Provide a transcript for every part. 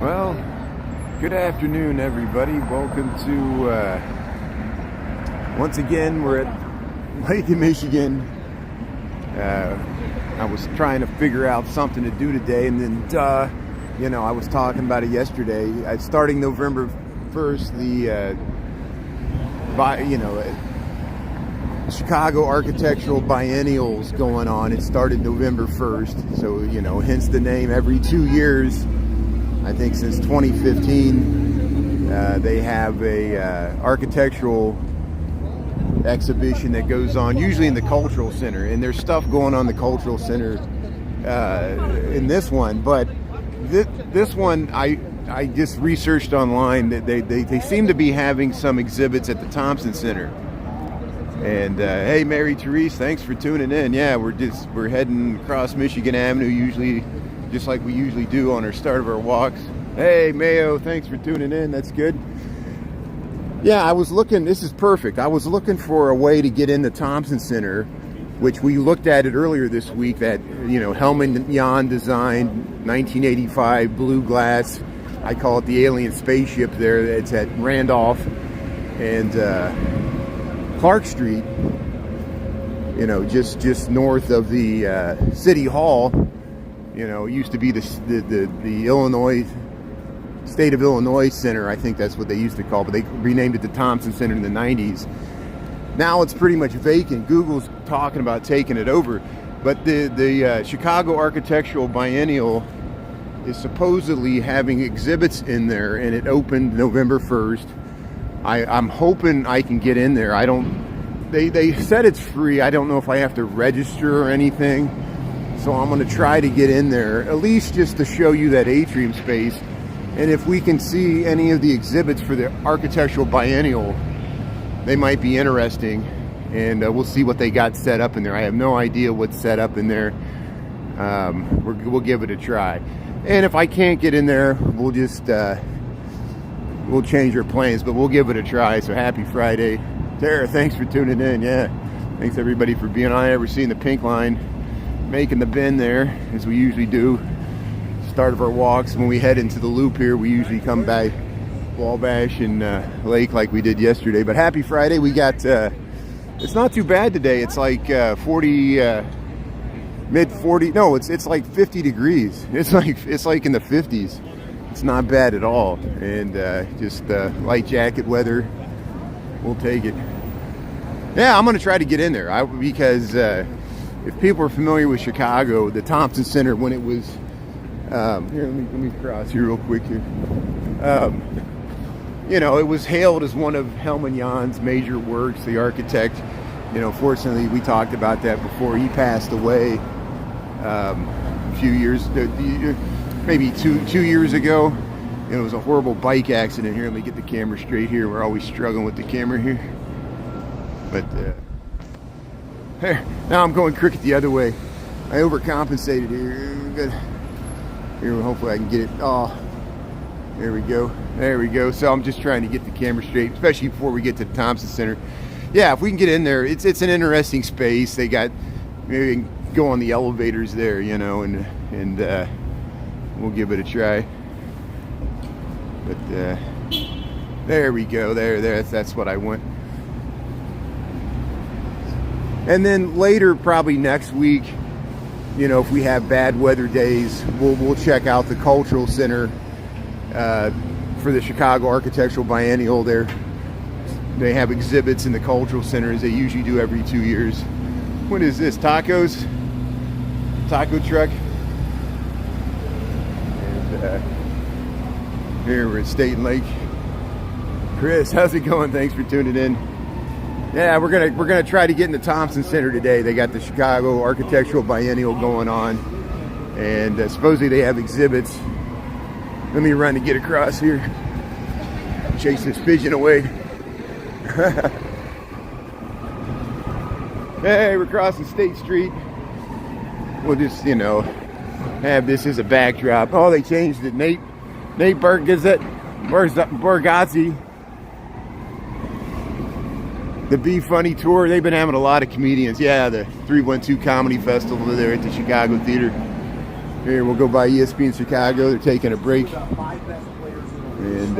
Well, good afternoon, everybody. Welcome to, once again, we're at Lake in Michigan. I was trying to figure out something to do today, and then, I was talking about it yesterday. Starting November 1st, Chicago Architectural Biennial's going on. It started November 1st, so, hence the name. Every 2 years, I think since 2015, they have a architectural exhibition that goes on, usually in the Cultural Center. And there's stuff going on in the Cultural Center in this one. But this one, I just researched online that they seem to be having some exhibits at the Thompson Center. And hey, Mary Therese, thanks for tuning in. Yeah, we're heading across Michigan Avenue, usually just like we usually do on our start of our walks. Hey, Mayo, thanks for tuning in. That's good. Yeah, I was looking. This is perfect. I was looking for a way to get in the Thompson Center, which we looked at it earlier this week. That Helmut Jahn designed 1985 blue glass. I call it the alien spaceship. There, it's at Randolph and Clark Street. Just north of the City Hall. It used to be the Illinois, State of Illinois Center. I think that's what they used to call it, but they renamed it the Thompson Center in the 90s. Now it's pretty much vacant. Google's talking about taking it over. But the Chicago Architectural Biennial is supposedly having exhibits in there, and it opened November 1st. I'm hoping I can get in there. They said it's free. I don't know if I have to register or anything. So I'm going to try to get in there, at least just to show you that atrium space. And if we can see any of the exhibits for the Architectural Biennial, they might be interesting. And we'll see what they got set up in there. I have no idea what's set up in there. We'll give it a try. And if I can't get in there, we'll just we'll change our plans. But we'll give it a try. So happy Friday. Tara, thanks for tuning in. Yeah, thanks everybody for being on. We're seeing the pink line making the bend there, as we usually do. Start of our walks. When we head into the loop here, we usually come by Wabash and Lake like we did yesterday. But happy Friday. We got it's not too bad today. It's like 40 mid 40. No, it's like 50 degrees. It's like in the 50s. It's not bad at all. And just light jacket weather. We'll take it. Yeah, I'm gonna try to get in there because if people are familiar with Chicago, the Thompson Center, when it was here, let me cross here real quick here. It was hailed as one of Helmut Jahn's major works. The architect, fortunately, we talked about that before. He passed away a few years, maybe two years ago. It was a horrible bike accident. Here, let me get the camera straight here. We're always struggling with the camera here, but. Now I'm going crooked the other way. I overcompensated here. Good. Here, hopefully I can get it. Oh, there we go. There we go. So I'm just trying to get the camera straight, especially before we get to the Thompson Center. Yeah, if we can get in there, it's an interesting space. They got, maybe we can go on the elevators there, and we'll give it a try. But there we go. There. That's what I want. And then later, probably next week, if we have bad weather days, we'll check out the Cultural Center for the Chicago Architectural Biennial. They have exhibits in the Cultural Center, as they usually do every 2 years. What is this? Tacos? Taco truck? And here we're at State and Lake. Chris, how's it going? Thanks for tuning in. Yeah, we're gonna try to get in the Thompson Center today. They got the Chicago Architectural Biennial going on, and supposedly they have exhibits. Let me run to get across here. Chase this pigeon away. Hey, we're crossing State Street. We'll just, have this as a backdrop. Oh, they changed it. Nate Bargatze. The Be Funny Tour, they've been having a lot of comedians. Yeah, the 312 Comedy Festival there at the Chicago Theater. Here, we'll go by ESPN Chicago. They're taking a break. And,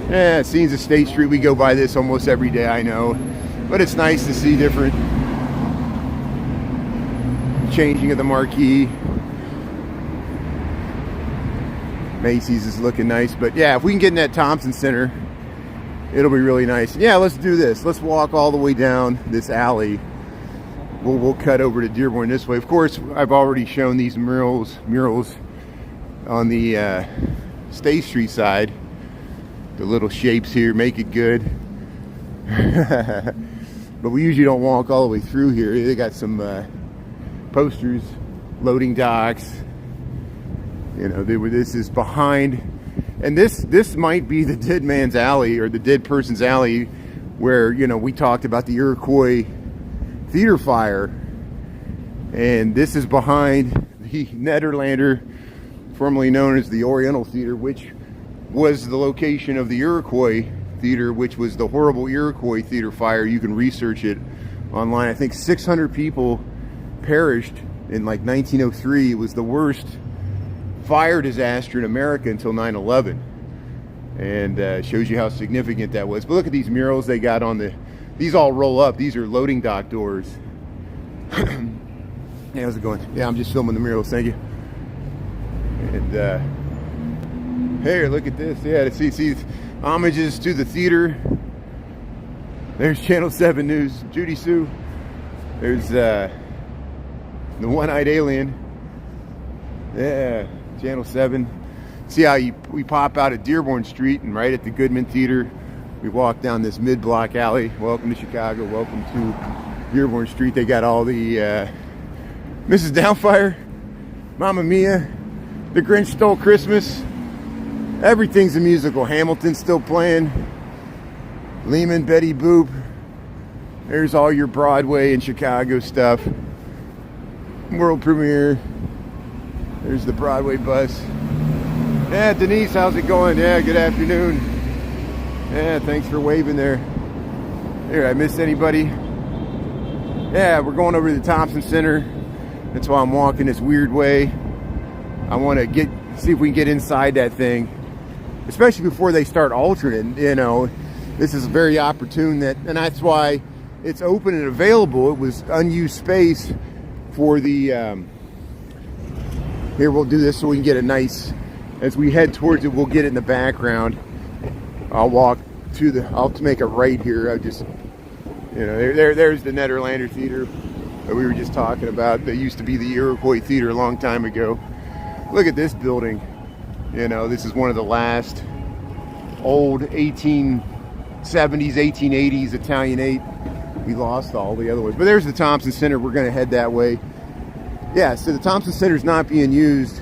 yeah, scenes of State Street. We go by this almost every day, I know. But it's nice to see different changing of the marquee. Macy's is looking nice. But, yeah, if we can get in that Thompson Center, it'll be really nice. Yeah, let's do this. Let's walk all the way down this alley. We'll cut over to Dearborn this way. Of course, I've already shown these murals on the State Street side. The little shapes here make it good. But we usually don't walk all the way through here. They got some posters, loading docks. You know, this is behind, and this might be the dead man's alley or the dead person's alley, where, you know, we talked about the Iroquois theater fire, and this is behind the Nederlander, formerly known as the Oriental Theater, which was the location of the Iroquois Theater, which was the horrible Iroquois theater fire. You can research it online. I think 600 people perished in like 1903. It was the worst fire disaster in America until 9/11, and shows you how significant that was. But look at these murals they got on the, these all roll up. These are loading dock doors. Hey, how's it going? Yeah, I'm just filming the murals, thank you. And here, look at this. Yeah, to see homages to the theater. There's Channel 7 News, Judy Sue. There's the One-Eyed Alien. Yeah, Channel 7. See how we pop out at Dearborn Street, and right at the Goodman Theater, we walk down this mid-block alley. Welcome to Chicago. Welcome to Dearborn Street. They got all the Mrs. Doubtfire, Mamma Mia, The Grinch Stole Christmas. Everything's a musical. Hamilton's still playing. Lehman, Betty Boop. There's all your Broadway and Chicago stuff. World premiere. There's the Broadway bus. Yeah, Denise, how's it going? Yeah, good afternoon. Yeah, thanks for waving there. Here, I missed anybody? Yeah, we're going over to the Thompson Center. That's why I'm walking this weird way. I want to see if we can get inside that thing, especially before they start altering it. You know, this is very opportune, and that's why it's open and available. It was unused space for the. Here, we'll do this so we can get a nice. As we head towards it, we'll get it in the background. I'll walk to the. I'll make a right here. I just, you know, there's the Nederlander Theater that we were just talking about. That used to be the Iroquois Theater a long time ago. Look at this building. You know, this is one of the last old 1870s, 1880s Italianate. We lost all the other ones. But there's the Thompson Center. We're going to head that way. Yeah, so the Thompson Center is not being used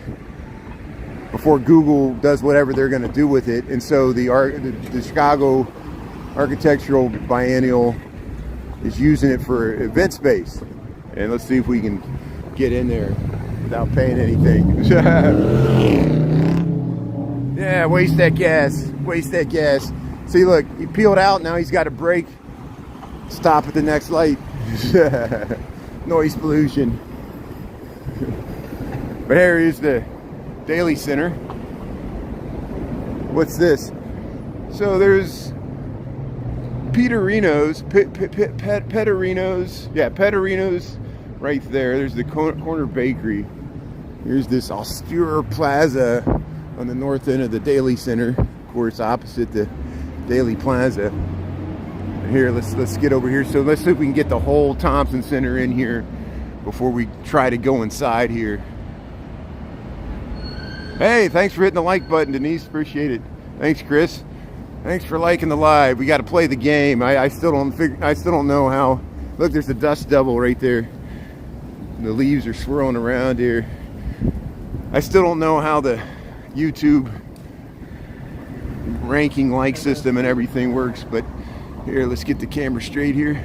before Google does whatever they're going to do with it. And so the Chicago Architectural Biennial is using it for event space. And let's see if we can get in there without paying anything. Yeah, waste that gas. Waste that gas. See, look, he peeled out. Now he's got to brake. Stop at the next light. Noise pollution. But here is the Daily Center. What's this? So there's Peterino's, Peterino's. Yeah, Peterino's right there. There's the corner bakery. Here's this austere plaza on the north end of the Daily Center, of course, opposite the Daily Plaza. And here, let's get over here. So let's see if we can get the whole Thompson Center in here before we try to go inside here. Hey, thanks for hitting the like button, Denise. Appreciate it. Thanks, Chris. Thanks for liking the live. We got to play the game. I still don't know how. Look, there's the dust devil right there. The leaves are swirling around here. I still don't know how the YouTube ranking like system and everything works, but here, let's get the camera straight here.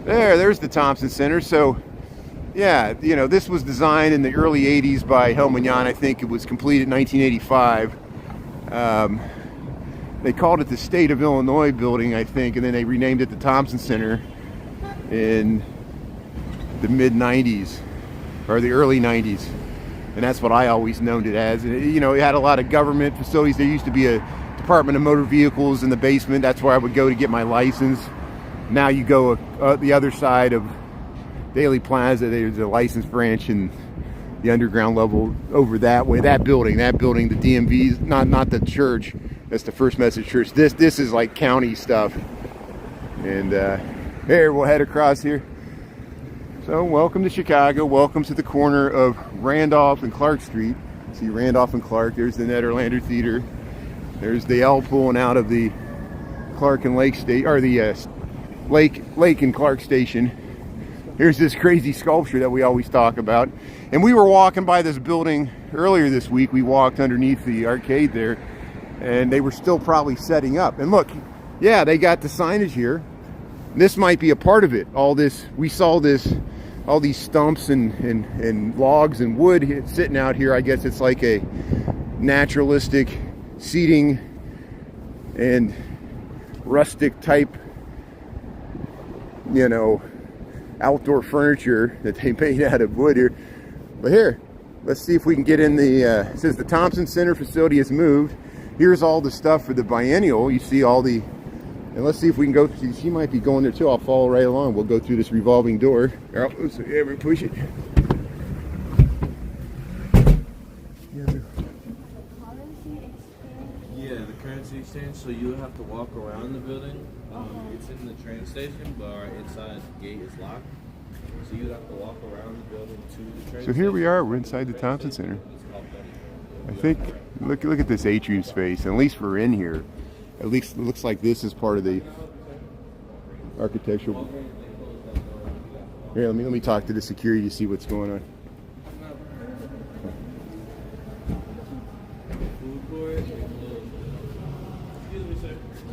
There's the Thompson Center. So yeah, you know, this was designed in the early 80s by Helmut. I think it was completed in 1985. They called it the State of Illinois building, I think, and then they renamed it the Thompson Center. And the mid 90s or the early 90s. And that's what I always known it as. You know, it had a lot of government facilities. There used to be a Department of Motor Vehicles in the basement. That's where I would go to get my license. Now you go the other side of Daily Plaza. There's a license branch and the underground level over that way. That building, the DMV's, not the church. That's the First Methodist Church. This is like county stuff. And here, we'll head across here. So welcome to Chicago. Welcome to the corner of Randolph and Clark Street. See Randolph and Clark. There's the Nederlander Theater. There's the L pulling out of the Clark and Lake State, or the Lake and Clark Station. Here's this crazy sculpture that we always talk about. And we were walking by this building earlier this week. We walked underneath the arcade there, and they were still probably setting up. And look, yeah, they got the signage here. This might be a part of it. All this, we saw this, all these stumps and logs and wood sitting out here. I guess it's like a naturalistic seating and rustic type, you know, outdoor furniture that they made out of wood here. But here, let's see if we can get in the, it says the Thompson Center facility has moved. Here's all the stuff for the Biennial. You see all the, and let's see if we can go through. She might be going there too. I'll follow right along. We'll go through this revolving door. Oh, yeah, we push it. Yeah, the currency exchange. So you have to walk around the building. It's in the train station, but our inside gate is locked. So you have to walk around the building to the train. So here we are. We're inside the Thompson Center. I think. Look at this atrium space. And at least we're in here. At least it looks like this is part of the architectural. Here, let me talk to the security to see what's going on.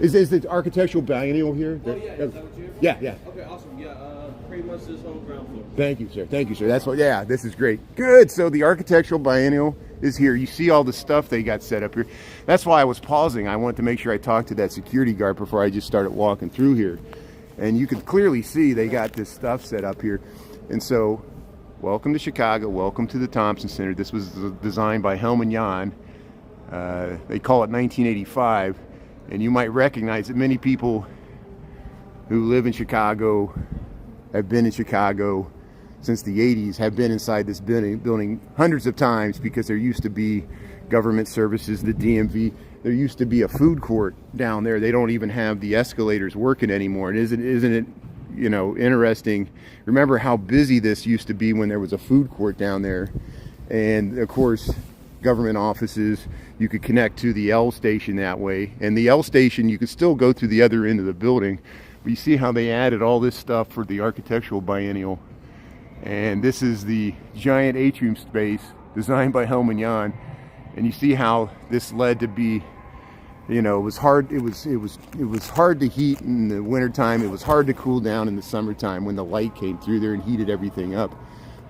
Is the architectural biennial here? Oh, yeah. Is that what you're here for? Yeah. Okay, awesome. Yeah, pretty much this whole ground floor. Thank you, sir. Thank you, sir. That's what. Yeah, this is great. Good. So the architectural biennial is here. You see all the stuff they got set up here. That's why I was pausing. I wanted to make sure I talked to that security guard before I just started walking through here. And you could clearly see they got this stuff set up here. And so, welcome to Chicago. Welcome to the Thompson Center. This was designed by Helmut and Jahn. They call it 1985. And you might recognize that many people who live in Chicago, have been in Chicago since the 80s, have been inside this building hundreds of times, because there used to be government services, the DMV. There used to be a food court down there. They don't even have the escalators working anymore. And isn't it, you know, interesting? Remember how busy this used to be when there was a food court down there. And of course, government offices, you could connect to the L station that way. And the L station, you could still go to the other end of the building. But you see how they added all this stuff for the architectural biennial. And this is the giant atrium space designed by Helmut and Jahn. And you see how this led to be, you know, it was hard to heat in the wintertime. It was hard to cool down in the summertime when the light came through there and heated everything up.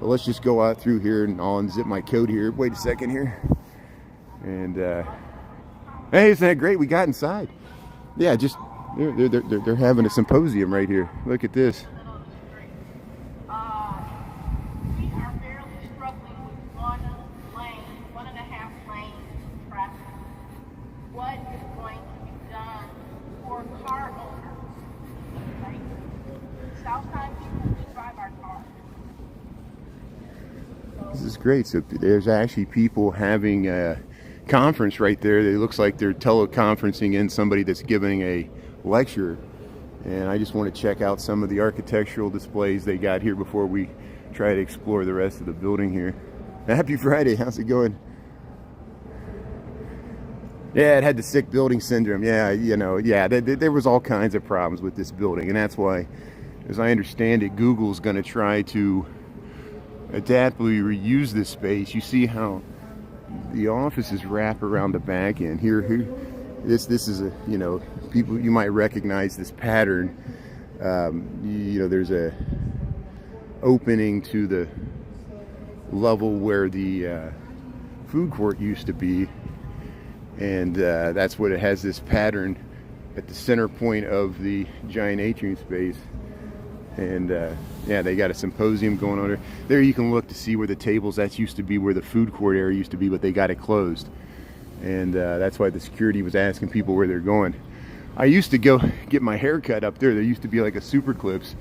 But let's just go out through here, and I'll unzip my coat here. Wait a second here. And hey, isn't that great? We got inside. Yeah, just they're having a symposium right here. Look at this. We are barely struggling with 1.5 lanes traffic. What is going to be done for car owners? Right? Southside people, we drive our cars. This is great. So there's actually people having a conference right there. It looks like they're teleconferencing in somebody that's giving a lecture. And I just want to check out some of the architectural displays they got here before we try to explore the rest of the building here. Happy Friday. How's it going? Yeah, it had the sick building syndrome. Yeah, you know, yeah, there was all kinds of problems with this building. And that's why, as I understand it, Google's going to try to adaptively reuse this space. You see how the offices wrap around the back end here. This is a, you know, people, you might recognize this pattern. You know, there's a opening to the level where the food court used to be, and that's what it has, this pattern at the center point of the giant atrium space. And yeah, they got a symposium going on there. There you can look to see where the tables, that used to be where the food court area used to be, but they got it closed. And that's why the security was asking people where they're going. I used to go get my hair cut up there. There used to be like a Super Clips,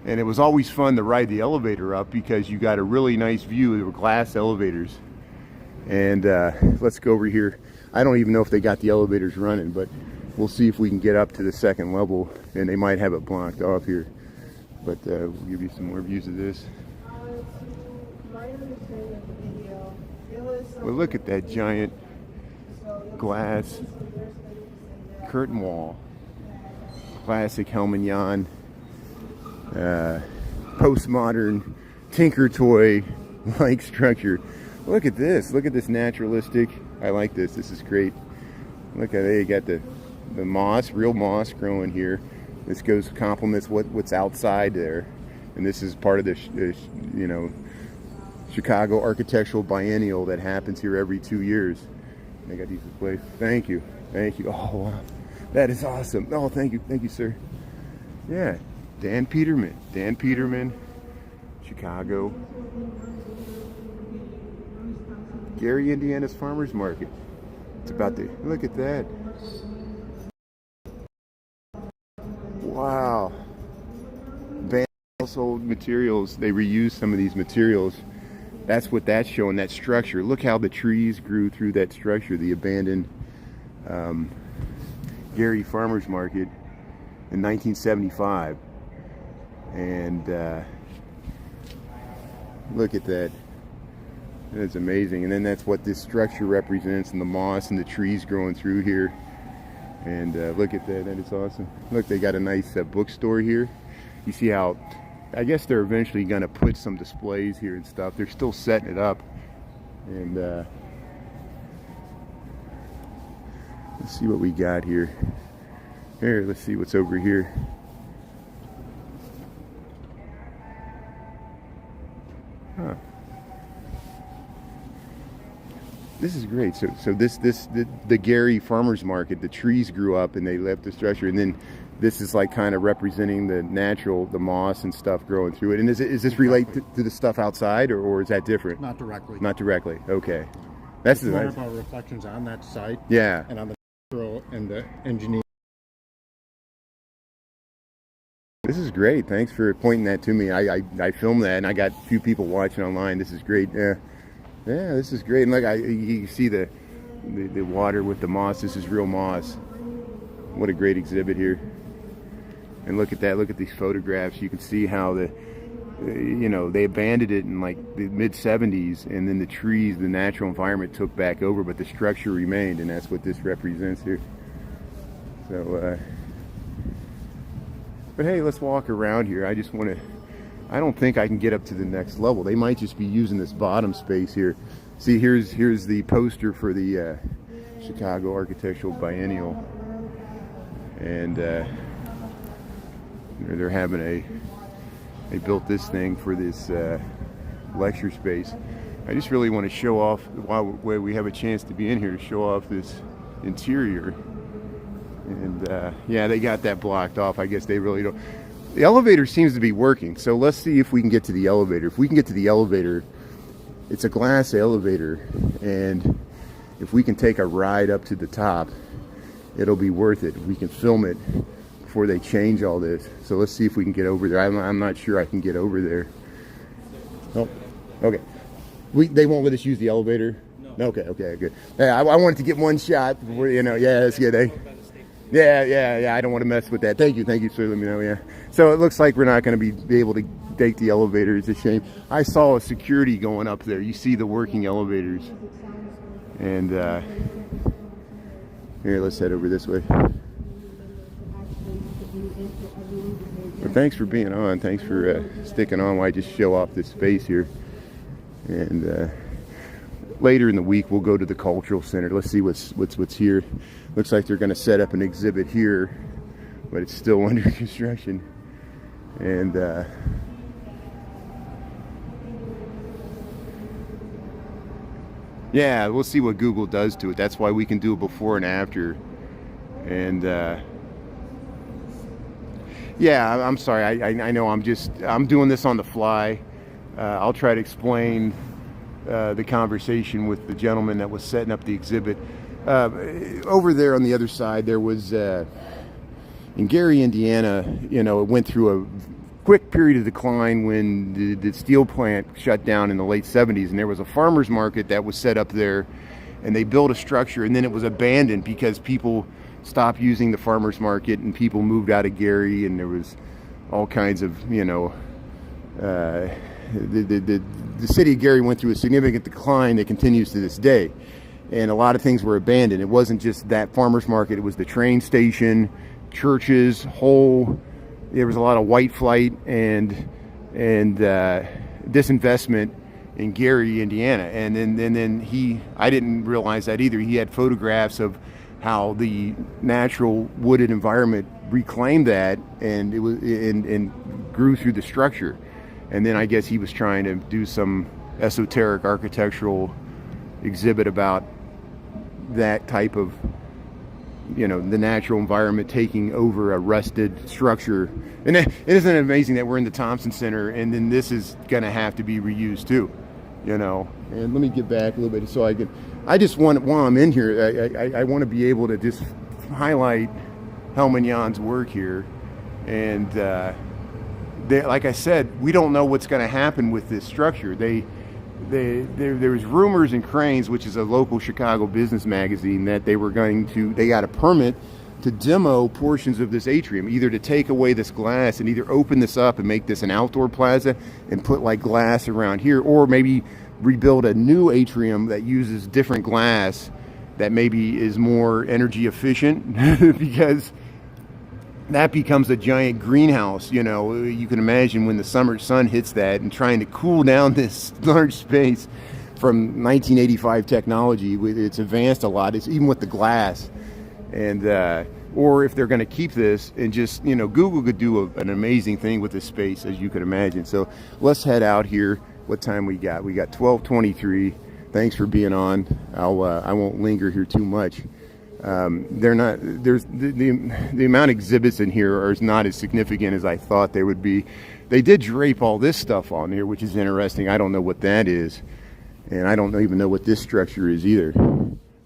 and it was always fun to ride the elevator up because you got a really nice view. There were glass elevators. And let's go over here. I don't even know if they got the elevators running, but we'll see if we can get up to the second level, and they might have it blocked off here. But we'll give you some more views of this. Well, look at that giant glass curtain wall. Classic Helmut Jahn, postmodern Tinker Toy like structure. Look at this. Look at this naturalistic. I like this. This is great. Look at they got the moss, real moss growing here. This complements what's outside there, and this is part of the you know, Chicago Architectural Biennial that happens here every 2 years. They got these displays. Thank you, thank you. Oh wow, that is awesome. Oh, thank you, sir. Yeah, Dan Peterman, Chicago. Gary, Indiana's Farmers Market. It's about to look at that. Wow. Van household materials, they reuse some of these materials. That's what that's showing, that structure. Look how the trees grew through that structure, the abandoned Gary Farmers Market in 1975. And look at that. That's amazing. And then that's what this structure represents, and the moss and the trees growing through here. And look at that, that is awesome. Look, they got a nice bookstore here. You see how, I guess they're eventually gonna put some displays here and stuff. They're still setting it up. And let's see what we got here. Here, let's see what's over here. Huh. This is great. So the Gary Farmers Market, the trees grew up and they left the structure, and then this is like kind of representing the natural, the moss and stuff growing through it. And is this related to the stuff outside, or is that different? Not directly. Not directly. Okay. That's more nice. about reflections on that site. Yeah. And on the natural and the engineering. This is great. Thanks for pointing that to me. I filmed that, and I got a few people watching online. This is great. Yeah. Yeah, this is great. And look, you see the water with the moss. This is real moss. What a great exhibit here. And look at that. Look at these photographs. You can see how you know, they abandoned it in like the mid-70s, and then the trees, the natural environment took back over, but the structure remained, and that's what this represents here. So, but hey, let's walk around here. I just want to, I don't think I can get up to the next level. They might just be using this bottom space here. See, here's the poster for the Chicago Architectural Biennial, and they're having they built this thing for this lecture space. I just really want to show off, while we have a chance to be in here, to show off this interior. And yeah, they got that blocked off. I guess they really don't. The elevator seems to be working, so let's see if we can get to the elevator. If we can get to the elevator, it's a glass elevator, and if we can take a ride up to the top, it'll be worth it. We can film it before they change all this. So let's see if we can get over there. I'm not sure I can get over there. Oh, okay. They won't let us use the elevator? No. Okay, good. Yeah, I wanted to get one shot before, you know, yeah, that's good. Yeah, I don't want to mess with that. Thank you, sir. Let me know, yeah. So it looks like we're not going to be able to take the elevator. It's a shame. I saw a security going up there. You see the working elevators. And here, let's head over this way. Well, thanks for being on. Thanks for sticking on while I just show off this space here. And later in the week, we'll go to the cultural center. Let's see what's here. Looks like they're going to set up an exhibit here, but it's still under construction. And yeah, we'll see what Google does to it. That's why we can do a before and after. And Yeah, I'm sorry. I know I'm doing this on the fly. I'll try to explain the conversation with the gentleman that was setting up the exhibit. Over there on the other side, there was in Gary, Indiana. It went through a quick period of decline when the steel plant shut down in the late 70s, and there was a farmer's market that was set up there, and they built a structure, and then it was abandoned because people stopped using the farmer's market and people moved out of Gary, and there was all kinds of, the city of Gary went through a significant decline that continues to this day, and a lot of things were abandoned. It wasn't just that farmer's market, it was the train station, churches, there was a lot of white flight and disinvestment in Gary, Indiana. And then I didn't realize that either. He had photographs of how the natural wooded environment reclaimed that, and it was and grew through the structure. And then I guess he was trying to do some esoteric architectural exhibit about that type of, the natural environment taking over a rusted structure. And isn't it amazing that we're in the Thompson Center, and then this is going to have to be reused too, And let me get back a little bit so I just want, while I'm in here, I want to be able to just highlight Helmut Jahn's work here. And like I said, we don't know what's going to happen with this structure. There's rumors in Cranes, which is a local Chicago business magazine, that they got a permit to demo portions of this atrium, either to take away this glass and either open this up and make this an outdoor plaza and put like glass around here, or maybe rebuild a new atrium that uses different glass that maybe is more energy efficient because that becomes a giant greenhouse. You can imagine when the summer sun hits that and trying to cool down this large space from 1985 technology. It's advanced a lot. It's even with the glass. And or if they're going to keep this and just, Google could do an amazing thing with this space, as you can imagine. So let's head out here. What time we got? We got 12:23. Thanks for being on. I won't linger here too much. There's the amount of exhibits in here are not as significant as I thought they would be. They did drape all this stuff on here, which is interesting. I don't know what that is, and I don't even know what this structure is either.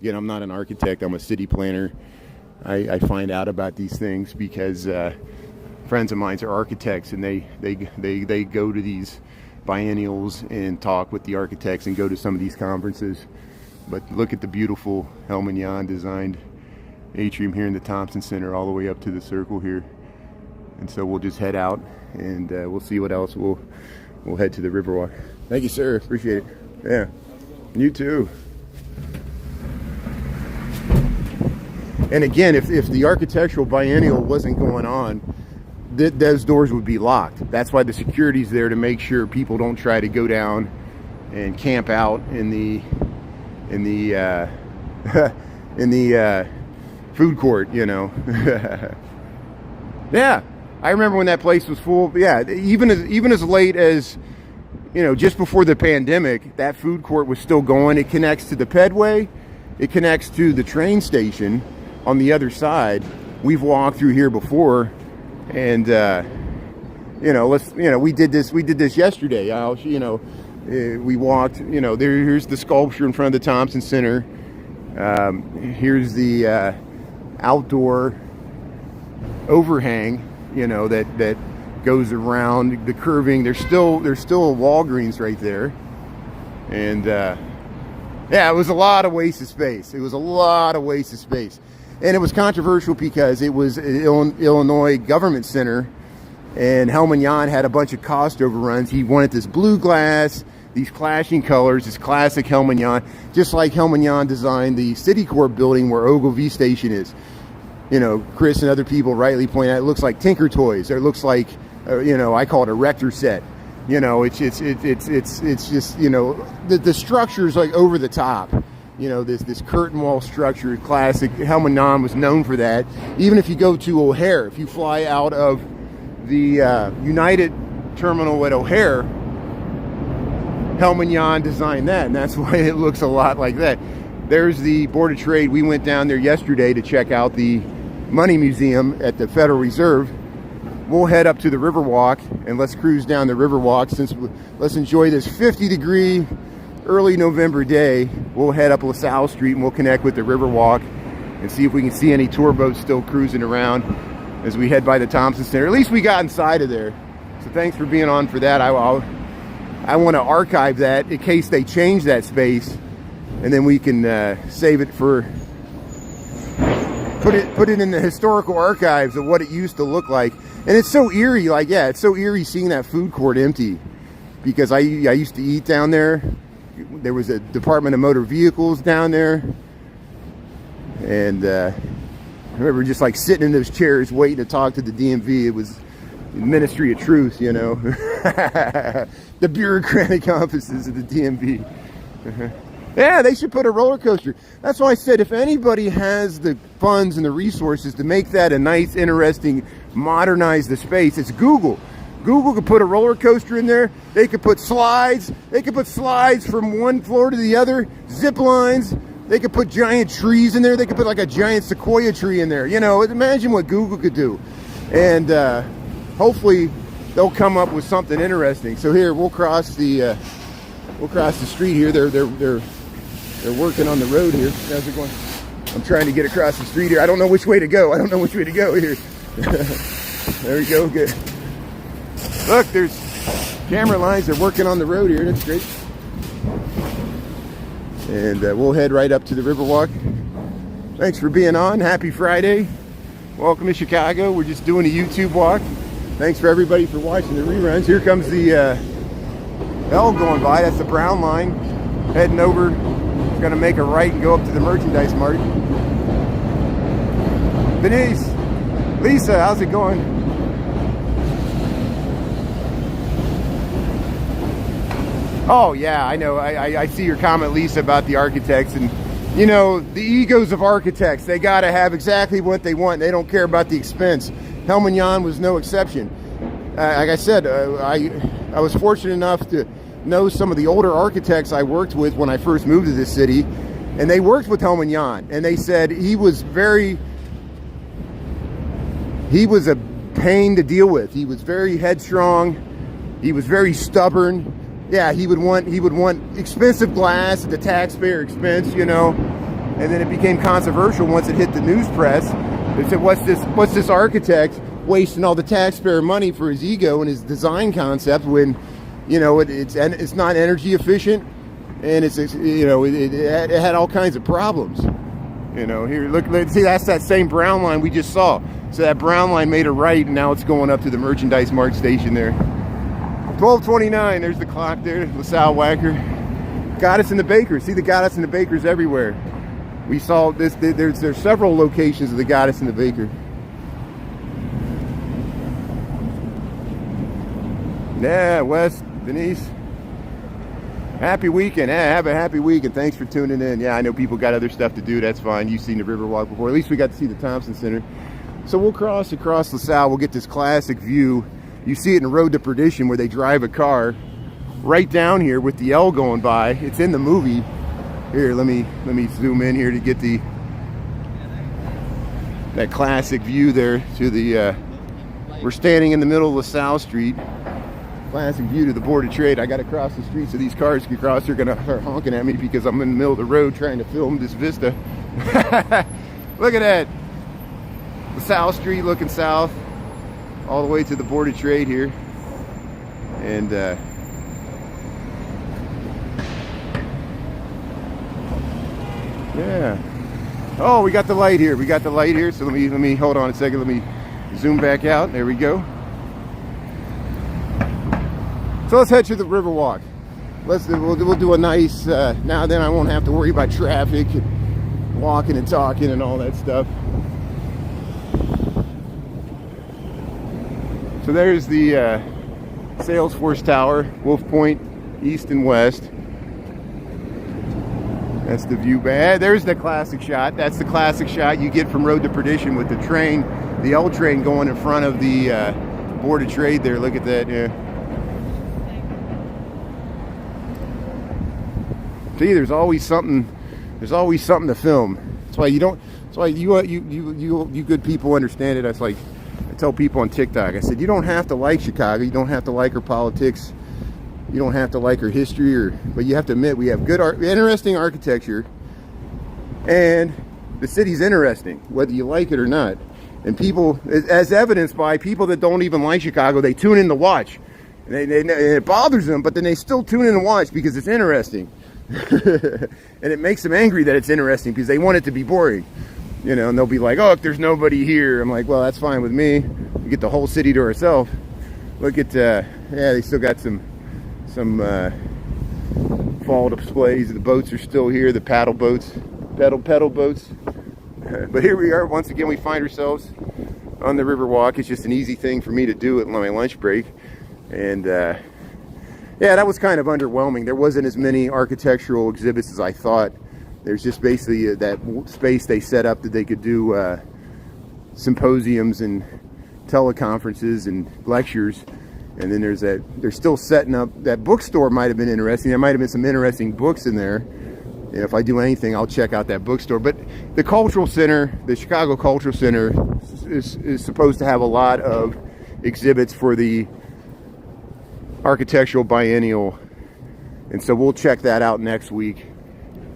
Again, I'm not an architect. I'm a city planner. I find out about these things because friends of mine are architects, and they go to these biennials and talk with the architects and go to some of these conferences. But look at the beautiful Helmut Jahn designed atrium here in the Thompson Center, all the way up to the circle here. And so we'll just head out and we'll see what else. We'll head to the Riverwalk. Thank you, sir. Appreciate it. Yeah, you too. And again, if the architectural biennial wasn't going on, those doors would be locked. That's why the security's there, to make sure people don't try to go down and camp out in the food court, Yeah, I remember when that place was full. Yeah, even as late as, just before the pandemic, that food court was still going. It connects to the Pedway. It connects to the train station on the other side. We've walked through here before, and we did this yesterday. We walked. Here's the sculpture in front of the Thompson Center. Here's the outdoor overhang, that goes around the curving. There's still a Walgreens right there, and it was a lot of wasted space. And it was controversial because it was an Illinois government center, and Helmut Jahn had a bunch of cost overruns. He wanted this blue glass, these clashing colors, this classic Helmut Jahn, just like Helmut Jahn designed the Citicorp building where Ogilvy Station is. Chris and other people rightly point out, it looks like Tinker Toys, or it looks like, I call it a Rector set. It's just, the structure is like over the top. This curtain wall structure, classic. Helmut Jahn was known for that. Even if you go to O'Hare, if you fly out of the United Terminal at O'Hare, Helmut Jahn designed that, and that's why it looks a lot like that. There's the Board of Trade. We went down there yesterday to check out the Money Museum at the Federal Reserve, we'll head up to the Riverwalk and let's cruise down the Riverwalk. Let's enjoy this 50-degree early November day. We'll head up LaSalle Street and we'll connect with the Riverwalk and see if we can see any tour boats still cruising around as we head by the Thompson Center. At least we got inside of there. So thanks for being on for that. I want to archive that in case they change that space, and then we can save it for put it in the historical archives of what it used to look like. And it's so eerie, like, yeah, it's so eerie seeing that food court empty, because I used to eat down there. There was a Department of Motor Vehicles down there, and I remember just like sitting in those chairs waiting to talk to the DMV. It was the Ministry of Truth, you know. The bureaucratic offices of the DMV. Yeah, they should put a roller coaster. That's why I said, if anybody has the funds and the resources to make that a nice, interesting, modernize the space, it's Google. Google could put a roller coaster in there. They could put slides. They could put slides from one floor to the other. Zip lines. They could put giant trees in there. They could put like a giant sequoia tree in there. You know, imagine what Google could do. And hopefully they'll come up with something interesting. So here, we'll cross the street here. They're working on the road here. Guys are going. I'm trying to get across the street here. I don't know which way to go. Here. There we go. Good. Look, there's camera lines. They're working on the road here. That's great. And we'll head right up to the Riverwalk. Thanks for being on. Happy Friday. Welcome to Chicago. We're just doing a YouTube walk. Thanks for everybody for watching the reruns. Here comes the L going by. That's the brown line. Heading over. It's going to make a right and go up to the merchandise mart. Denise, Lisa, how's it going? Oh yeah, I know. I see your comment, Lisa, about the architects, and you know, the egos of architects. They got to have exactly what they want. They don't care about the expense. Helmut Jahn was no exception. Like I said, I was fortunate enough to know some of the older architects I worked with when I first moved to this city, and they worked with Helmut Jahn, and they said he was a pain to deal with. He was very headstrong. He was very stubborn. Yeah, he would want expensive glass at the taxpayer expense, you know. And then it became controversial once it hit the news press. They said, what's this architect wasting all the taxpayer money for his ego and his design concept when, you know, it's not energy efficient, and it's, you know, it had all kinds of problems. You know, here, look, see, that's that same brown line we just saw. So that brown line made a right, and now it's going up to the merchandise mart station there. 12:29, there's the clock there, LaSalle Whacker. Goddess and the Bakers. See the Goddess and the Bakers everywhere. We saw this, there's several locations of the Goddess and the Baker. Yeah, Wes, Denise. Happy weekend. Have a happy weekend. Thanks for tuning in. Yeah, I know people got other stuff to do. That's fine. You've seen the Riverwalk before. At least we got to see the Thompson Center. So we'll cross across LaSalle. We'll get this classic view. You see it in Road to Perdition where they drive a car right down here with the L going by. It's in the movie. Here, let me zoom in here to get that classic view there to the we're standing in the middle of LaSalle Street. Classic view to the Board of Trade. I got to cross the street so these cars can cross. They're gonna start honking at me because I'm in the middle of the road trying to film this vista. Look at that. LaSalle Street looking south all the way to the Board of Trade here. And yeah. Oh, we got the light here. So let me hold on a second. Let me zoom back out. There we go. So let's head to the Riverwalk. We'll do a nice, now then I won't have to worry about traffic and walking and talking and all that stuff. So there's the Salesforce Tower, Wolf Point, east and west. That's the view. There's the classic shot. That's the classic shot you get from Road to Perdition with the train, the L train going in front of the Board of Trade there. Look at that. Yeah. See, there's always something to film. That's why you don't. That's why you good people understand it. That's like tell people on TikTok, I said, you don't have to like Chicago. You don't have to like her politics. You don't have to like her history, but you have to admit we have good interesting architecture, and the city's interesting, whether you like it or not. And people, as evidenced by people that don't even like Chicago, they tune in to watch. And it bothers them, but then they still tune in to watch because it's interesting. And it makes them angry that it's interesting because they want it to be boring. You know, and they'll be like, oh, if there's nobody here. I'm like, well, that's fine with me. We get the whole city to ourselves. Look at, yeah, they still got some fall displays. The boats are still here, the pedal boats. But here we are, once again, we find ourselves on the Riverwalk. It's just an easy thing for me to do at my lunch break. And yeah, that was kind of underwhelming. There wasn't as many architectural exhibits as I thought. There's just basically that space they set up that they could do symposiums and teleconferences and lectures. And then they're still setting up, that bookstore might have been interesting. There might have been some interesting books in there. And if I do anything, I'll check out that bookstore. But the Cultural Center, the Chicago Cultural Center, is supposed to have a lot of exhibits for the architectural biennial. And so we'll check that out next week.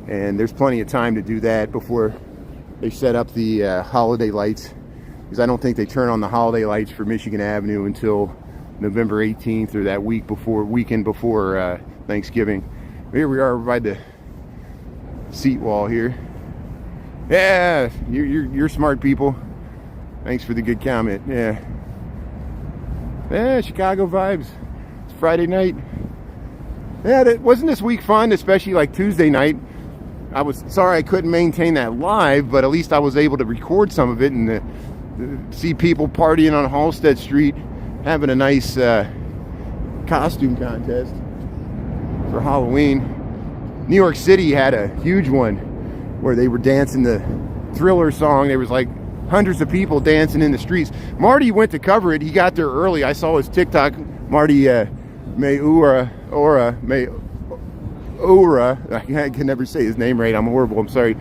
And there's plenty of time to do that before they set up the holiday lights. Because I don't think they turn on the holiday lights for Michigan Avenue until November 18th or that weekend before Thanksgiving. Here we are by the seat wall here. Yeah, you're smart people. Thanks for the good comment. Yeah, Chicago vibes. It's Friday night. Yeah, wasn't this week fun, especially like Tuesday night. I was sorry I couldn't maintain that live, but at least I was able to record some of it and see people partying on Halsted Street, having a nice costume contest for Halloween. New York City had a huge one where they were dancing the Thriller song. There was like hundreds of people dancing in the streets. Marty went to cover it. He got there early. I saw his TikTok. Marty Mayura. I can never say his name right. I'm horrible. I'm sorry.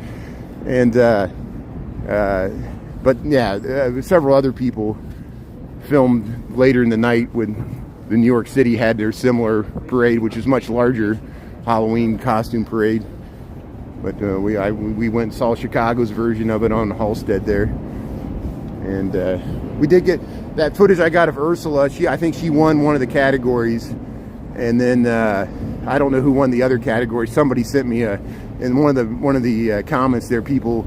And but yeah, several other people filmed later in the night when the New York City had their similar parade, which is much larger. Halloween costume parade, but we went and saw Chicago's version of it on Halsted there, and we did get that footage I got of Ursula. I think she won one of the categories, and then I don't know who won the other category. Somebody sent me in one of the comments there. People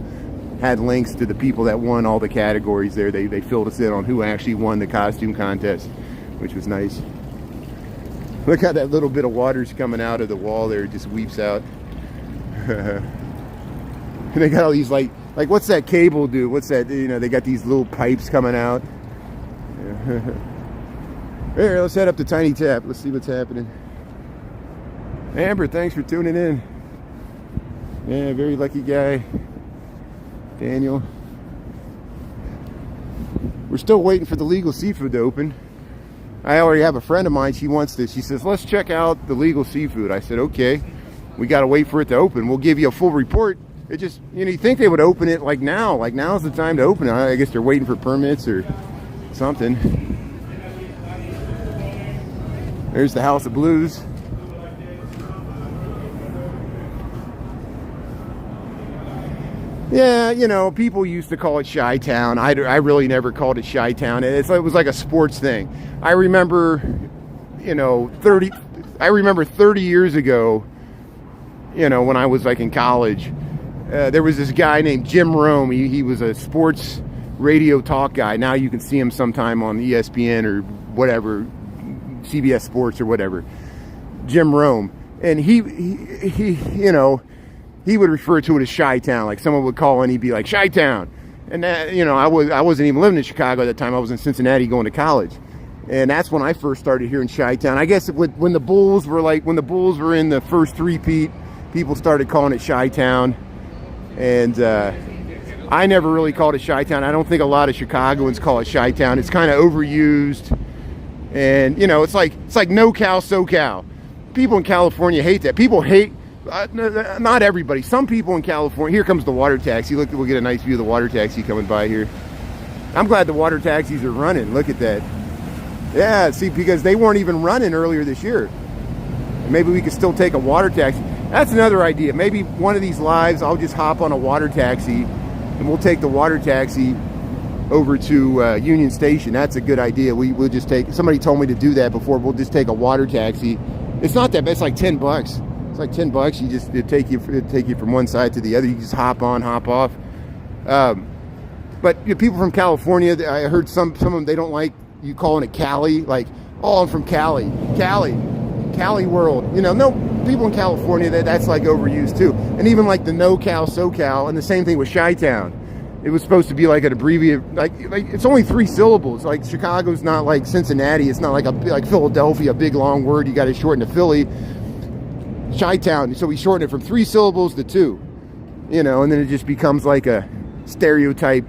had links to the people that won all the categories there. They filled us in on who actually won the costume contest, which was nice. Look how that little bit of water's coming out of the wall there. It just weeps out. And they got all these like what's that cable do? What's that? You know, they got these little pipes coming out. Here, let's head up to Tiny Tap. Let's see what's happening. Amber, thanks for tuning in. Yeah, very lucky guy. Daniel. We're still waiting for the Legal Seafood to open. I already have a friend of mine, she says, let's check out the Legal Seafood. I said, okay, we got to wait for it to open. We'll give you a full report. It just, you think they would open it like now's the time to open it. I guess they're waiting for permits or something. There's the House of Blues. Yeah, people used to call it Chi-Town. I really never called it Chi-Town. It was like a sports thing. I remember, 30 years ago, when I was like in college, there was this guy named Jim Rome. He was a sports radio talk guy. Now you can see him sometime on ESPN or whatever, CBS Sports or whatever. Jim Rome. And he would refer to it as Chi-Town. Like someone would call and he'd be like, Chi-Town. And that, I wasn't even living in Chicago at that time. I was in Cincinnati going to college. And that's when I first started hearing Chi-Town. I guess when the Bulls were in the first three-peat, people started calling it Chi-Town. And I never really called it Chi-Town. I don't think a lot of Chicagoans call it Chi-Town. It's kind of overused. And, it's like no-cal, so-cal. People in California hate that. People hate, not everybody. Some people in California, here comes the water taxi. Look, we'll get a nice view of the water taxi coming by here. I'm glad the water taxis are running. Look at that. Yeah, see, because they weren't even running earlier this year. Maybe we could still take a water taxi. That's another idea. Maybe one of these lives, I'll just hop on a water taxi and we'll take the water taxi over to Union Station. That's a good idea. We'll just take, somebody told me to do that before. We'll just take a water taxi. It's not that bad. It's like $10. It's like $10. You just, it'd take you from one side to the other. You just hop on, hop off. But you know, people from California, I heard some of them, they don't like you calling it Cali. Like, oh, I'm from Cali world. You know, no, people in California, that's like overused too. And even like the NoCal, SoCal, and the same thing with Chi-Town. It was supposed to be like an abbreviated, like it's only 3 syllables. Like Chicago's not like Cincinnati. It's not like Philadelphia, a big long word. You got to shorten to Philly. Chi-Town. So we shorten it from 3 syllables to 2. You know, and then it just becomes like a stereotype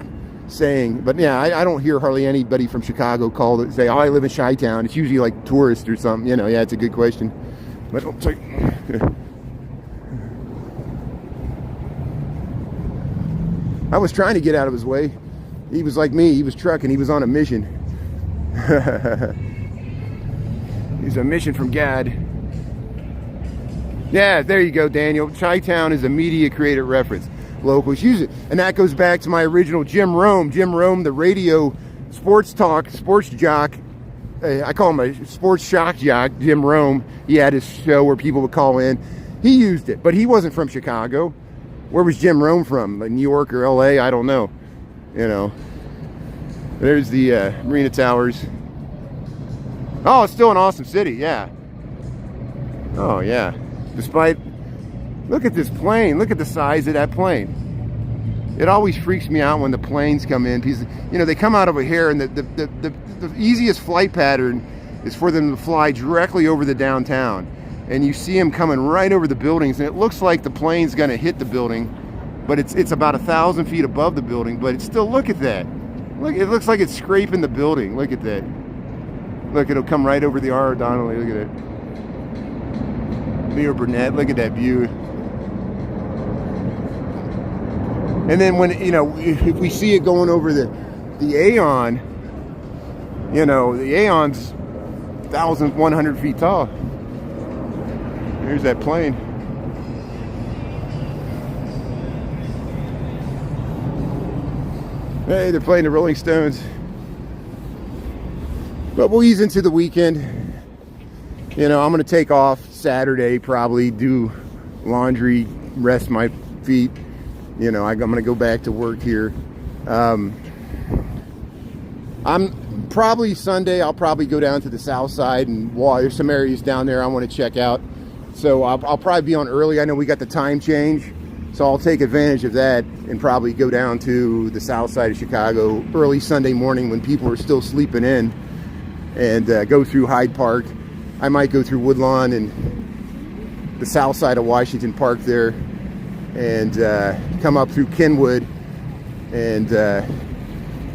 saying. But yeah, I don't hear hardly anybody from Chicago call it, say, oh, I live in Chi-Town. It's usually like tourists or something. You know, yeah, it's a good question. But it's like, I was trying to get out of his way. He was like me. He was trucking. He was on a mission. He's a mission from God. Yeah, there you go, Daniel. Chi-Town is a media creative reference. Locals use it. And that goes back to my original Jim Rome. Jim Rome, the radio sports jock. I call him a sports shock jock, Jim Rome. He had his show where people would call in. He used it, but he wasn't from Chicago. Where was Jim Rome from? Like New York or LA? I don't know. You know. There's the Marina Towers. Oh, it's still an awesome city, yeah. Oh, yeah. Despite, look at this plane. Look at the size of that plane. It always freaks me out when the planes come in. Because, you know, they come out over here, and the easiest flight pattern is for them to fly directly over the downtown. And you see them coming right over the buildings, and it looks like the plane's going to hit the building, but it's about 1,000 feet above the building. But it's still, look at that. Look, it looks like it's scraping the building. Look at that. Look, it'll come right over the R. Donnelly. Look at it. Leo Burnett. Look at that view. And then when, you know, if we see it going over the Aeon, you know, the Aeon's 1,100 feet tall. There's that plane. Hey, they're playing the Rolling Stones. But we'll ease into the weekend. You know, I'm going to take off Saturday, probably do laundry, rest my feet. You know, I'm going to go back to work here. I'm probably Sunday, I'll probably go down to the south side, and there's some areas down there I want to check out. So I'll probably be on early. I know we got the time change, so I'll take advantage of that and probably go down to the south side of Chicago early Sunday morning when people are still sleeping in, and go through Hyde Park. I might go through Woodlawn and the south side of Washington Park there, and come up through Kenwood, and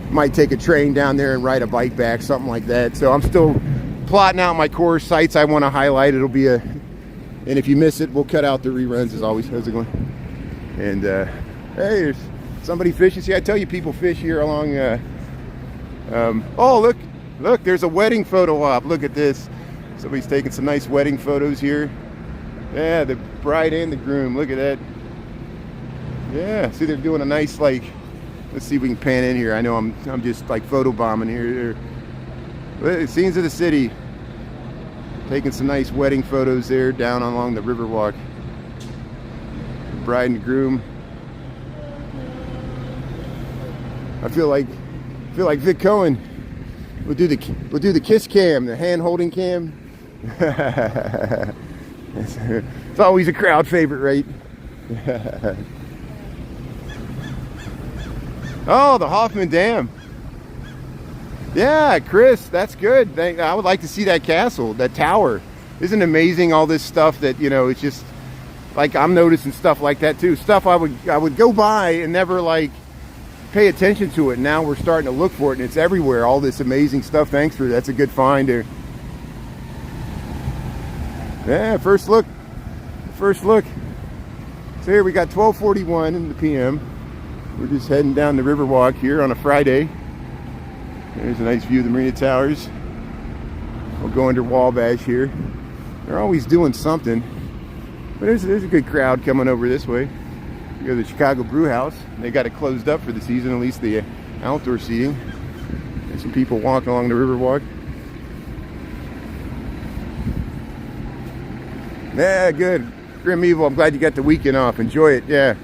might take a train down there and ride a bike back, something like that. So I'm still plotting out my core sites I want to highlight. It'll be and if you miss it, we'll cut out the reruns as always. How's it going? And hey, there's somebody fishing. See, I tell you, people fish here along. Oh, look, there's a wedding photo op. Look at this. Somebody's taking some nice wedding photos here. Yeah, the bride and the groom. Look at that. Yeah, see, they're doing a nice, like, let's see if we can pan in here. I know I'm just like photo bombing here. Scenes of the city. Taking some nice wedding photos there down along the Riverwalk. The bride and groom. I feel like Vic Cohen. We'll do the kiss cam, the hand holding cam. It's always a crowd favorite, right? Oh, the Hoffman Dam. Yeah, Chris, that's good. I would like to see that castle, that tower. Isn't it amazing, all this stuff that, you know, it's just like I'm noticing stuff like that too. Stuff I would go by and never like pay attention to it. Now we're starting to look for it, and it's everywhere. All this amazing stuff. Thanks for that's a good find there. Yeah, first look. So here we got 12:41 in the PM. We're just heading down the Riverwalk here on a Friday. There's a nice view of the Marina Towers. We'll go under Wabash here. They're always doing something. But there's a good crowd coming over this way. You go to the Chicago Brew House. They got it closed up for the season, at least the outdoor seating. There's some people walking along the Riverwalk. Yeah, good. Grim Evil, I'm glad you got the weekend off. Enjoy it, yeah.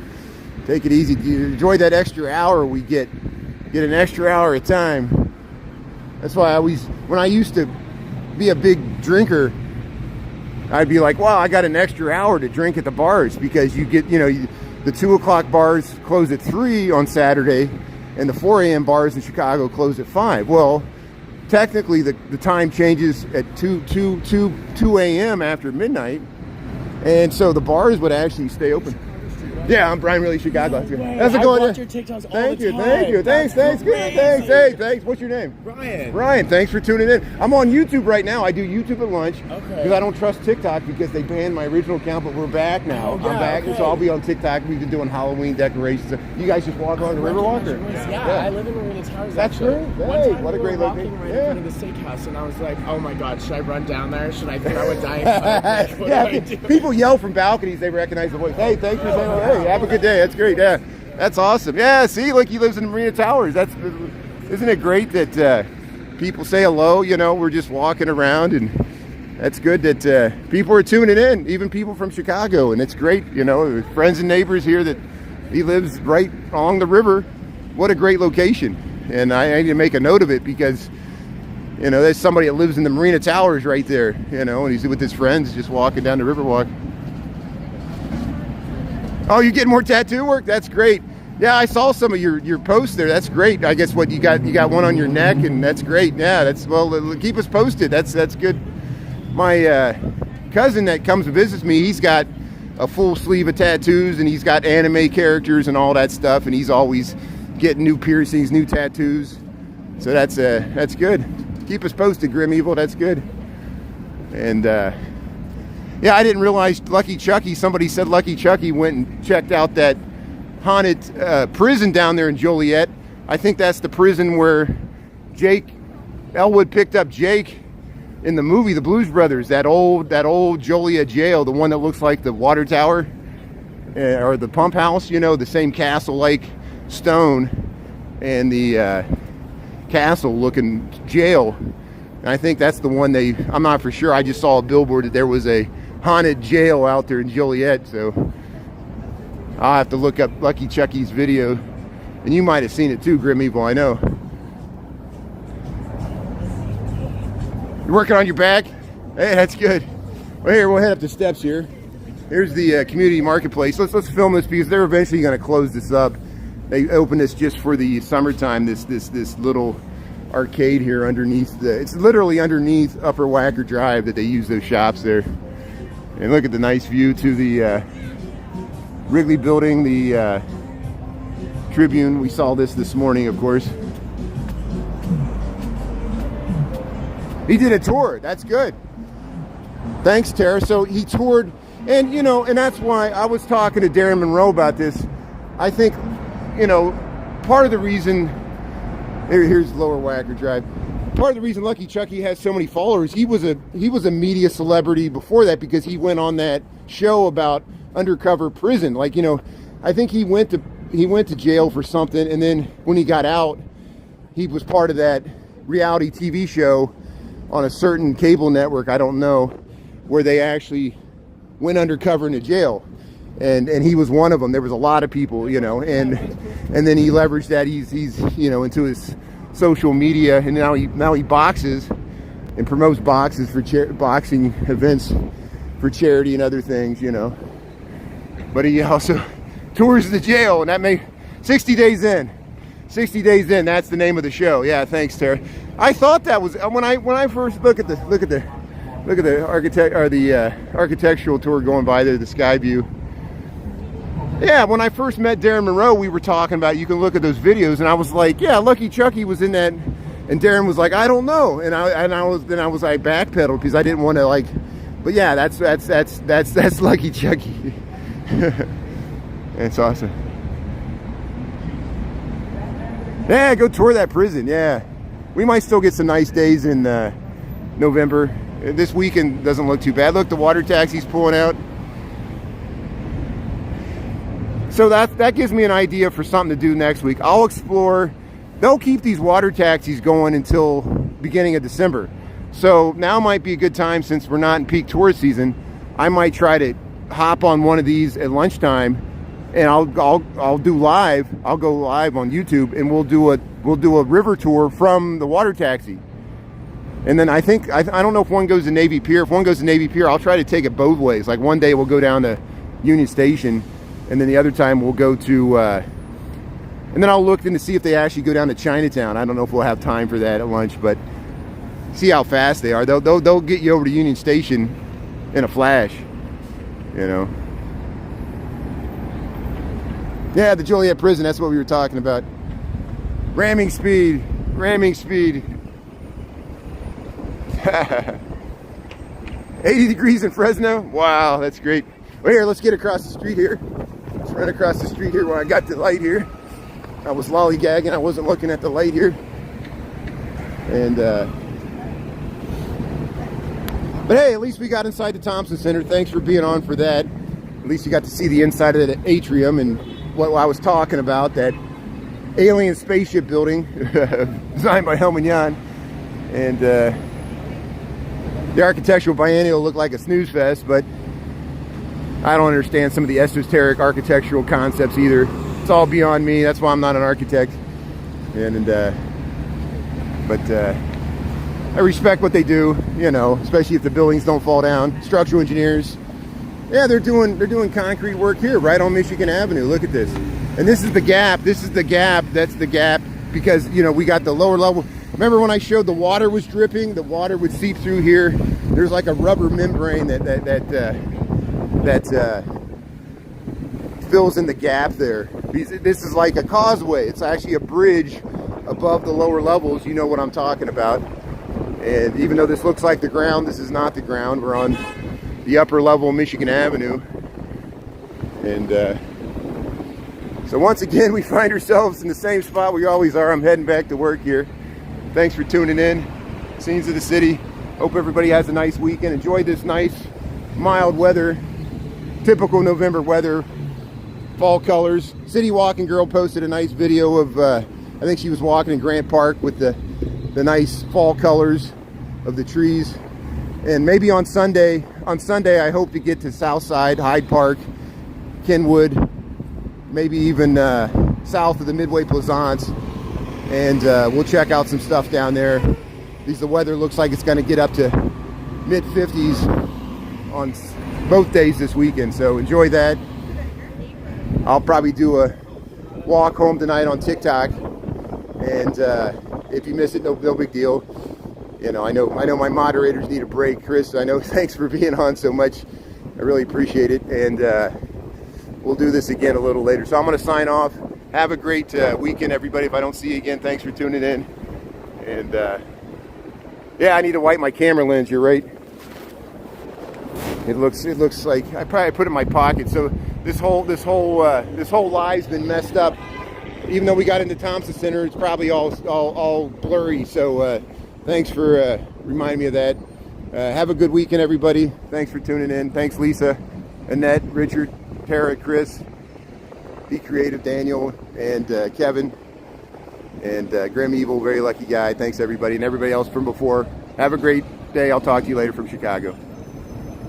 Take it easy. Enjoy that extra hour we get. Get an extra hour of time. That's why when I used to be a big drinker, I'd be like, wow, I got an extra hour to drink at the bars, because you get, the 2 o'clock bars close at 3 on Saturday, and the 4 a.m. bars in Chicago close at 5. Well, technically the time changes at 2 a.m. after midnight, and so the bars would actually stay open. Yeah, I'm Brian Really Chicago. How's it going? I watch your TikToks all Thank the you, time. thank you. Thanks, good. Thanks, hey, thanks. What's your name? Ryan, thanks for tuning in. I'm on YouTube right now. I do YouTube at lunch because I don't trust TikTok because they banned my original account, but we're back now. Oh, yeah, I'm back, okay. so I'll be on TikTok. We've been doing Halloween decorations. You guys just walk along the Riverwalk? Yeah, I live in Marina Towers. That's actually. great. One Hey, time what a we were great walking location. right Yeah. in front of the steakhouse, and I was like, oh my god, should I run down there? Should I think I would die? What do I do? People yell from balconies. They recognize the voice. Hey, thanks for saying hello. Hey, have a good day. That's great. Yeah, that's awesome. Yeah, see, look, he lives in the Marina Towers. Isn't it great that people say hello? We're just walking around, and that's good that people are tuning in, even people from Chicago, and it's great. Friends and neighbors here that he lives right along the river. What a great location, and I need to make a note of it because there's somebody that lives in the Marina Towers right there, and he's with his friends just walking down the Riverwalk. Oh, you're getting more tattoo work? That's great. Yeah, I saw some of your posts there. That's great. I guess you got one on your neck, and that's great. Yeah, keep us posted. That's good. My cousin that comes and visits me, he's got a full sleeve of tattoos, and he's got anime characters and all that stuff, and he's always getting new piercings, new tattoos. So that's good. Keep us posted, Grim Evil. That's good. And yeah, I didn't realize Lucky Chucky. Somebody said Lucky Chucky went and checked out that haunted prison down there in Joliet. I think that's the prison where Jake Elwood picked up Jake in the movie The Blues Brothers. That old Joliet jail, the one that looks like the water tower or the pump house. The same castle-like stone and the castle-looking jail. And I think that's the one I'm not for sure. I just saw a billboard that there was a haunted jail out there in Joliet, so I'll have to look up Lucky Chucky's video, and you might have seen it too, Grim Evil, I know. You're working on your back? Hey, that's good. Well, here, we'll head up the steps here. Here's the community marketplace. Let's film this because they're eventually going to close this up. They opened this just for the summertime, this little arcade here underneath it's literally underneath Upper Wacker Drive that they use those shops there. And look at the nice view to the Wrigley building, the Tribune. We saw this morning, of course. He did a tour. That's good. Thanks, Tara. So he toured, and and that's why I was talking to Darren Monroe about this. I think, part of the reason, here's Lower Wacker Drive. Part of the reason Lucky Chucky has so many followers, he was a media celebrity before that because he went on that show about undercover prison. I think he went to jail for something, and then when he got out, he was part of that reality TV show on a certain cable network, I don't know, where they actually went undercover into jail. And he was one of them. There was a lot of people, and then he leveraged that. He's into his social media, and now he boxes and promotes boxes for boxing events for charity and other things, But he also tours the jail, and that may 60 days in. 60 days in. That's the name of the show. Yeah, thanks, Tara. I thought that was when I first look at the architect or the architectural tour going by there, the sky view. Yeah, when I first met Darren Monroe, we were talking about, you can look at those videos, and I was like, yeah, Lucky Chucky was in that, and Darren was like, I don't know, and I backpedaled because I didn't want to but yeah, that's Lucky Chucky. That's awesome. Yeah, go tour that prison. Yeah, we might still get some nice days in November. This weekend doesn't look too bad. Look, the water taxi's pulling out. So that gives me an idea for something to do next week. I'll explore. They'll keep these water taxis going until beginning of December. So now might be a good time, since we're not in peak tourist season. I might try to hop on one of these at lunchtime, and I'll do live. I'll go live on YouTube, and we'll do a river tour from the water taxi. And then I don't know if one goes to Navy Pier. If one goes to Navy Pier, I'll try to take it both ways. Like one day we'll go down to Union Station, and then the other time we'll go to, and then I'll look in to see if they actually go down to Chinatown. I don't know if we'll have time for that at lunch, but see how fast they are. They'll get you over to Union Station in a flash, you know. Yeah, the Joliet prison, that's what we were talking about. Ramming speed, ramming speed. 80 degrees in Fresno. Wow, that's great. Well, here, let's get across the street here. Let's run across the street here where I got the light here. I was lollygagging. I wasn't looking at the light here. And, but hey, at least we got inside the Thompson Center. Thanks for being on for that. At least you got to see the inside of the Atrium and what I was talking about, that alien spaceship building designed by Helmut Jahn. And, the architectural Biennial looked like a snooze fest, but I don't understand some of the esoteric architectural concepts either. It's all beyond me. That's why I'm not an architect. But I respect what they do, you know, especially if the buildings don't fall down. Structural engineers, yeah, they're doing concrete work here right on Michigan Avenue. Look at this. And this is the gap. This is the gap. That's the gap, because, you know, we got the lower level. Remember when I showed the water was dripping? The water would seep through here. There's like a rubber membrane that fills in the gap there. This is like a causeway. It's actually a bridge above the lower levels. You know what I'm talking about. And even though this looks like the ground, this is not the ground. We're on the upper level of Michigan Avenue. And so once again, we find ourselves in the same spot we always are. I'm heading back to work here. Thanks for tuning in. Scenes of the City. Hope everybody has a nice weekend. Enjoy this nice, mild weather. Typical November weather. Fall colors. City Walking Girl posted a nice video of, I think she was walking in Grant Park with the nice fall colors of the trees. And maybe on Sunday I hope to get to Southside, Hyde Park, Kenwood, maybe even south of the Midway Plaisance. And we'll check out some stuff down there. The weather looks like it's going to get up to mid-50s on both days this weekend. So enjoy that. I'll probably do a walk home tonight on TikTok. And if you miss it, no big deal. You know, I know my moderators need a break. Chris, I know, thanks for being on so much. I really appreciate it. And we'll do this again a little later. So I'm going to sign off. Have a great weekend, everybody. If I don't see you again, thanks for tuning in. And yeah, I need to wipe my camera lens. You're right. It looks like I probably put it in my pocket. So this whole lie's been messed up. Even though we got into Thompson Center, it's probably all blurry. So thanks for reminding me of that. Have a good weekend, everybody. Thanks for tuning in. Thanks, Lisa, Annette, Richard, Tara, Chris, Be Creative, Daniel, and Kevin, and Grim Evil, very lucky guy. Thanks, everybody, and everybody else from before. Have a great day. I'll talk to you later from Chicago.